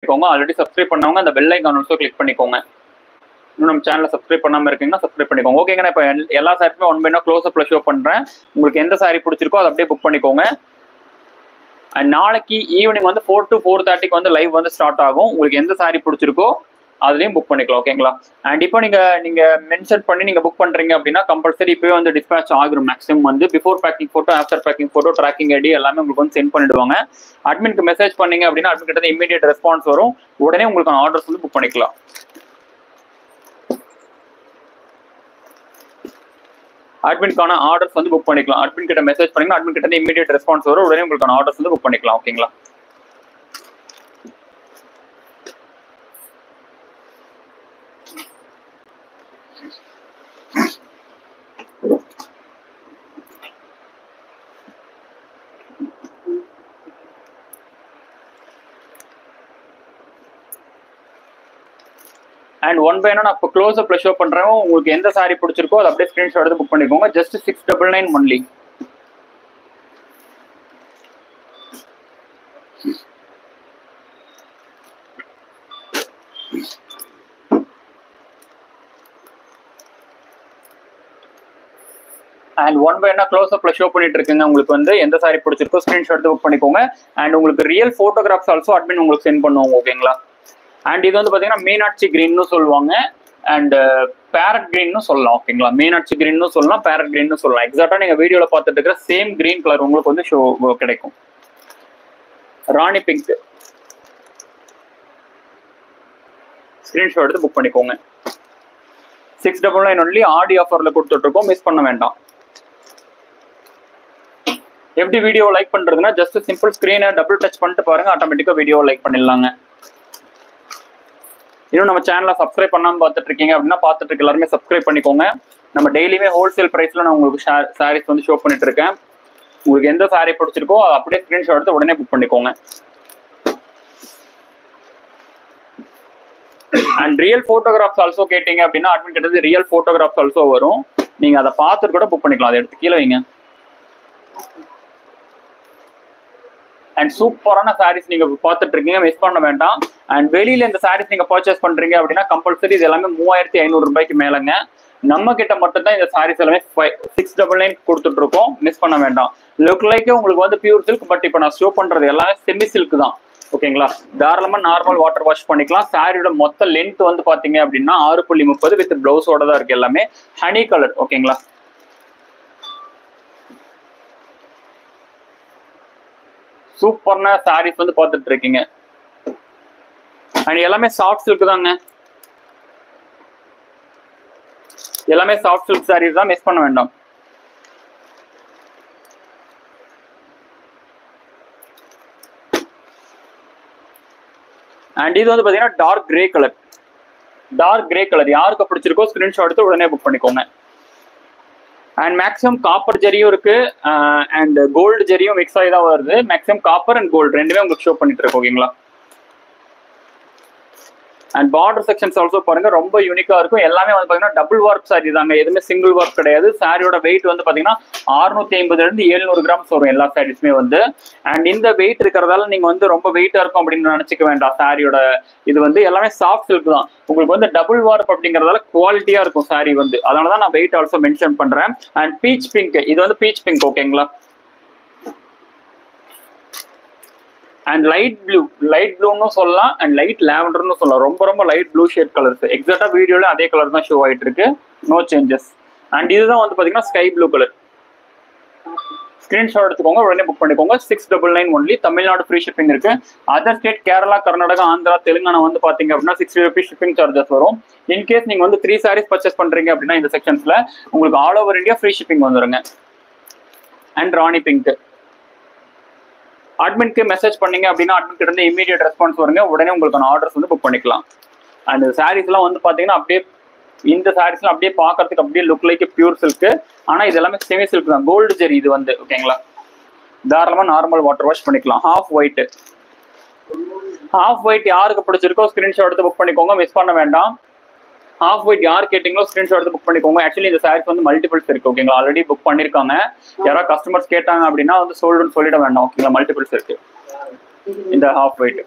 பண்ணிக்கோங்க. Already subscribe பண்ணவங்க அந்த பெல் ஐக்கான் ஆல்சோ கிளிக் பண்ணிக்கோங்க. இன்னும் நம்ம சேனலை சப்ஸ்கிரைப் பண்ணாமல் இருக்கீங்கன்னா சப்ஸ்கிரைப் பண்ணிக்கோங்க. ஓகேங்க, இப்போ எல்லா சாரியுமே ஒன் பை ஒன் க்ளோஸ் அப்ல ஷோ பண்ணுறேன். உங்களுக்கு எந்த சாரி பிடிச்சிருக்கோ அதை அப்படியே புக் பண்ணிக்கோங்க. அண்ட் நாளைக்கு ஈவினிங் வந்து 4 to 4:30 வந்து லைவ் வந்து ஸ்டார்ட் ஆகும். உங்களுக்கு எந்த சாரி பிடிச்சிருக்கோ அதுலயும் புக் பண்ணிக்கலாம். ஓகேங்களா? அண்ட் இப்போ நீங்க மென்ஷன் பண்ணி நீங்க புக் பண்றீங்க அப்படின்னா கம்பல்சரி இப்போவே வந்து டிஸ்பேச் ஆகும். மேக்ஸிமம் வந்து before packing photo, after packing photo, tracking ID எல்லாமே உங்களுக்கு வந்து சென்ட் பண்ணிடுவாங்க. அட்மின்க்கு மெசேஜ் பண்ணீங்க அப்படின்னா அட்மின் கிட்ட இமீடியட் ரெஸ்பான்ஸ் வரும். உடனே உங்களுக்கு ஆர்டர்ஸ் வந்து புக் பண்ணிக்கலாம். அட்மின்கான ஆர்டர்ஸ் வந்து புக் பண்ணிக்கலாம். அட்மின் கிட்ட மெசேஜ் பண்ணீங்கன்னா அட்மின் கிட்ட இமீடியட் ரெஸ்பான்ஸ் வரும். உடனே உங்களுக்கான ஆர்டர்ஸ் வந்து புக் பண்ணிக்கலாம். ஓகேங்களா? அண்ட் ஒன் பை நான் இப்போ க்ளோஸ் அப்ல ஷோ பண்றேன். உங்களுக்கு எந்த சாரி பிடிச்சிருக்கோ அதை அப்படியே ஸ்கிரீன்ஷாட் எடுத்து புக் பண்ணிக்கோங்க. Just 699 only. And one by close அப்ல ஷோ பண்ணிட்டு இருக்குங்க. உங்களுக்கு வந்து எந்த சாரி பிடிச்சிருக்கோ ஸ்கிரீன்ஷாட் எடுத்து புக் பண்ணிக்கோங்க. அண்ட் உங்களுக்கு ரியல் போட்டோகிராஃப்ஸ் ஆல்சோ அட்மின் உங்களுக்கு சென்ட் பண்ணுவாங்க. ஓகேங்களா? அண்ட் இது வந்து பாத்தீங்கன்னா மீனாட்சி கிரீன்னு சொல்லுவாங்க. அண்ட் பேரட் கிரீன்னு சொல்லலாம். ஓகேங்களா? மீனாட்சி கிரீன்னு சொல்லலாம், பேரட் கிரீன்னு சொல்லலாம். எக்ஸாக்டா நீங்க வீடியோல பார்த்துட்டு இருக்கிற சேம் கிரீன் கலர் உங்களுக்கு வந்து ஷோ கிடைக்கும். ராணி பிங்க் ஸ்கிரீன்ஷாட் எடுத்து புக் பண்ணிக்கோங்க. 699 ஒன்லி. ஆடி ஆஃபர்ல கொடுத்துட்டு இருக்கோம், மிஸ் பண்ண வேண்டாம். எப்படி வீடியோ லைக் பண்றதுன்னா ஜஸ்ட் சிம்பிள் ஸ்கிரீனை டபுள் டச் பண்ணிட்டு பாருங்க, ஆட்டோமேட்டிக்கா வீடியோ லைக் பண்ணிடலாங்க. இன்னும் நம்ம சேனலை சப்ஸ்கிரைப் பண்ணாமல் பார்த்துட்டு இருக்கீங்க அப்படின்னா பார்த்துட்டு இருக்க எல்லாருமே சப்ஸ்கிரைப் பண்ணிக்கோங்க. நம்ம டெய்லியுமே ஹோல்சேல் பிரைஸ்ல நான் உங்களுக்கு சாரீஸ் வந்து ஷோ பண்ணிட்டு இருக்கேன். உங்களுக்கு எந்த சாரி பிடிச்சிருக்கோ அதை அப்படியே ஸ்கிரீன்ஷாட் எடுத்து உடனே புக் பண்ணிக்கோங்க. அண்ட் ரியல் போட்டோகிராஃப்ஸ் ஆல்சோ கேட்டீங்க அப்படின்னா அட்மின் கிட்ட ரியல் போட்டோகிராஃப்ஸ் ஆல்சோ வரும். நீங்க அதை பார்த்துட்டு கூட புக் பண்ணிக்கலாம். அதை எடுத்து கீழே வைங்க. அண்ட் சூப்பரான சாரீஸ் நீங்க பார்த்துட்டு இருக்கீங்க, மிஸ் பண்ண வேண்டாம். அண்ட் வெளியில இந்த சாரீஸ் நீங்க பர்ச்சேஸ் பண்றீங்க அப்படின்னா கம்பல்சரி இது எல்லாமே 3500 ரூபாய்க்கு மேலங்க. நம்ம கிட்ட மட்டும் தான் இந்த சாரீஸ் எல்லாமே 699 கொடுத்துட்டு இருக்கோம், மிஸ் பண்ண வேண்டாம். லுக் லைக் உங்களுக்கு வந்து பியூர் சில்க், பட் இப்போ நான் ஷோ பண்றது எல்லாமே செமி சில்க் தான். ஓகேங்களா? தாராளமா நார்மல் வாட்டர் வாஷ் பண்ணிக்கலாம். சாரியோட மொத்த லென்த் வந்து பாத்தீங்க அப்படின்னா 6.30 வித் பிளவுஸோட தான் இருக்கு. எல்லாமே ஹனி கலர். ஓகேங்களா? சூப்பர்னா சாரீஸ் வந்து பார்த்துட்டு இருக்கீங்க. அண்ட் எல்லாமே சாஃப்ட் சில்க் தாங்க. எல்லாமே சாஃப்ட் சில்க் சாரீஸ் தான், மிஸ் பண்ண வேண்டாம். அண்ட் இது வந்து பாத்தீங்கன்னா dark grey colour. Dark grey colour யாருக்கு பிடிச்சிருக்கோ ஸ்கிரீன்ஷாட் எடுத்து உடனே புக் பண்ணிக்கோங்க. அண்ட் மேக்ஸிமம் காப்பர் ஜெரியும் இருக்கு, அண்ட் கோல்டு ஜெரியும் மிக்ஸ் ஆகி தான் வருது. மேக்ஸிமம் காப்பர் அண்ட் கோல்டு ரெண்டுமே உங்களுக்கு ஷோ பண்ணிட்டு இருக்கு. ஓகேங்களா? அண்ட் பார்டர் செக்ஷன்ஸ் ஆல்சோ பாருங்க, ரொம்ப யூனிக்கா இருக்கும். எல்லாமே வந்து பாத்தீங்கன்னா டபுள் வார்ப் சாரி தாங்க, எதுவுமே சிங்கிள் வார்ப் கிடையாது. சாரியோட வெயிட் வந்து பாத்தீங்கன்னா 650 இருந்து 700 கிராம்ஸ் வரும் எல்லா சாரீஸுமே வந்து. அண்ட் இந்த வெயிட் இருக்கிறதால நீங்க வந்து ரொம்ப வெயிட்டா இருக்கும் அப்படின்னு நினைச்சுக்க வேண்டாம். சாரியோட இது வந்து எல்லாமே சாஃப்ட் சில்க் தான். உங்களுக்கு வந்து டபுள் வார்ப் அப்படிங்கறதால குவாலிட்டியா இருக்கும் சாரி வந்து, அதனாலதான் நான் வெயிட் ஆல்சோ மென்ஷன் பண்றேன். அண்ட் பீச் பிங்க், இது வந்து பீச் பிங்க். ஓகேங்களா? அண்ட் லைட் ப்ளூன்னு சொல்லலாம், அண்ட் லைட் லாவெண்டர்னு சொல்லலாம். ரொம்ப ரொம்ப லைட் ப்ளூ ஷேட் கலர்ஸ். எக்ஸாக்டா வீடியோல அதே கலர் தான் ஷோ ஆயிட்டு இருக்கு, நோ சேஞ்சஸ். அண்ட் இதுதான் வந்து பாத்தீங்கன்னா ஸ்கை ப்ளூ கலர். ஸ்கிரீன்ஷாட் எடுத்துக்கோங்க, உடனே புக் பண்ணிக்கோங்க. 699 ஒன்லி. தமிழ்நாடு ஃப்ரீ ஷிப்பிங் இருக்கு. அதர் ஸ்டேட் கேரளா, கர்நாடகா, ஆந்திரா, தெலுங்கானா வந்து பாத்தீங்க அப்படின்னா 60 rupees ஷிப்பிங் சார்ஜஸ் வரும். இன்கேஸ் நீங்க வந்து 3 சாரீஸ் பர்ச்சேஸ் பண்றீங்க அப்படின்னா இந்த செக்ஷன்ஸ்ல உங்களுக்கு all over India free shipping வந்துருங்க. அண்ட் ராணி பிங்க் அட்மின்க்கு மெசேஜ் பண்ணீங்க அப்படின்னா அட்மின் கிட்ட இருந்து இமீடியட் ரெஸ்பான்ஸ் வருங்க. உடனே உங்களுக்கான ஆர்டர்ஸ் வந்து புக் பண்ணிக்கலாம். அண்ட் சாரீஸ் எல்லாம் வந்து பாத்தீங்கன்னா அப்படியே இந்த சாரீஸ்லாம் அப்படியே பாக்குறதுக்கு அப்படியே லுக் லைக் பியூர் சில்க். ஆனா இது எல்லாமே செமி சில்க் தான், கோல்டு ஜெரி இது வந்து. ஓகேங்களா? தாராளமா நார்மல் வாட்டர் வாஷ் பண்ணிக்கலாம். ஹாஃப் ஒயிட் யாருக்கு பிடிச்சிருக்கோ ஸ்கிரீன்ஷாட் எடுத்து புக் பண்ணிக்கோங்க, மிஸ் பண்ண வேண்டாம். ஹாஃப் ஒயிட் யார் கேட்டீங்களோ ஸ்கிரீன்ஷாட் எடுத்து புக் பண்ணிக்கோங்க. ஆக்சுவலி இந்த சாரீஸ் வந்து மல்டிபிள்ஸ் இருக்கு. ஓகேங்களா? ஆல்ரெடி புக் பண்ணிருக்காங்க. யாராவது கஸ்டமர்ஸ் கேட்டாங்க அப்படின்னா வந்து சோல்டுன்னு சொல்லிட வேண்டாம். ஓகேங்களா? மல்டிபிள்ஸ் இருக்கு இந்த ஹாஃப் ஒயிட்.